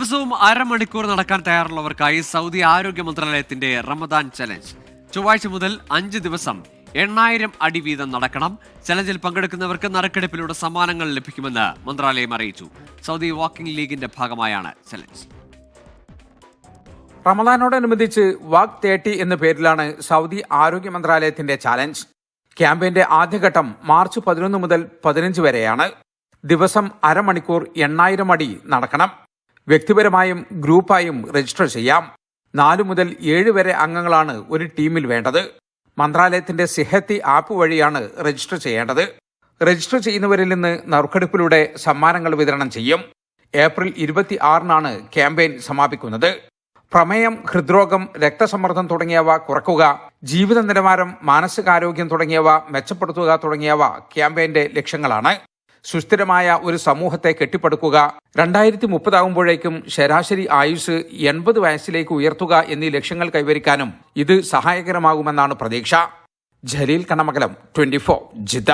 ദിവസവും അരമണിക്കൂർ നടക്കാൻ തയ്യാറുള്ളവർക്കായി സൗദി ആരോഗ്യ മന്ത്രാലയത്തിന്റെ റമദാൻ ചലഞ്ച്. ചൊവ്വാഴ്ച മുതൽ 5 ദിവസം 8000 അടി വീതം നടക്കണം. ചലഞ്ചിൽ പങ്കെടുക്കുന്നവർക്ക് നറുക്കെടുപ്പിലൂടെ സമ്മാനങ്ങൾ ലഭിക്കുമെന്ന് മന്ത്രാലയം അറിയിച്ചു. സൗദി വാക്കിംഗ് ലീഗിന്റെ ഭാഗമായാണ് ചലഞ്ച്. റമദാനോടനുബന്ധിച്ച് വാക്ക് 30 എന്ന പേരിലാണ് സൗദി ആരോഗ്യ മന്ത്രാലയത്തിന്റെ ചാലഞ്ച്. ക്യാമ്പയിന്റെ ആദ്യഘട്ടം മാർച്ച് 11 മുതൽ 15 വരെയാണ്. ദിവസം അരമണിക്കൂർ 8000 അടി നടക്കണം. വ്യക്തിപരമായും ഗ്രൂപ്പായും രജിസ്റ്റർ ചെയ്യാം. 4 മുതൽ 7 വരെ അംഗങ്ങളാണ് ഒരു ടീമിൽ വേണ്ടത്. മന്ത്രാലയത്തിന്റെ സിഹത്തി ആപ്പ് വഴിയാണ് രജിസ്റ്റർ ചെയ്യേണ്ടത്. രജിസ്റ്റർ ചെയ്യുന്നവരിൽ നിന്ന് നറുക്കെടുപ്പിലൂടെ സമ്മാനങ്ങൾ വിതരണം ചെയ്യും. ഏപ്രിൽ 26-നാണ് ക്യാമ്പയിൻ സമാപിക്കുന്നത്. പ്രമേയം, ഹൃദ്രോഗം, രക്തസമ്മർദ്ദം തുടങ്ങിയവ കുറയ്ക്കുക, ജീവിത നിലവാരം, മാനസികാരോഗ്യം തുടങ്ങിയവ മെച്ചപ്പെടുത്തുക തുടങ്ങിയവ ക്യാമ്പയിന്റെ ലക്ഷ്യങ്ങളാണ്. സുസ്ഥിരമായ ഒരു സമൂഹത്തെ കെട്ടിപ്പടുക്കുക, 2030 ആകുമ്പോഴേക്കും ശരാശരി ആയുസ് 80 വയസ്സിലേക്ക് ഉയർത്തുക എന്നീ ലക്ഷ്യങ്ങൾ കൈവരിക്കാനും ഇത് സഹായകരമാകുമെന്നാണ് പ്രതീക്ഷ. ജലീൽ കണ്ണമംഗലം, 24 ജിദ്ദ.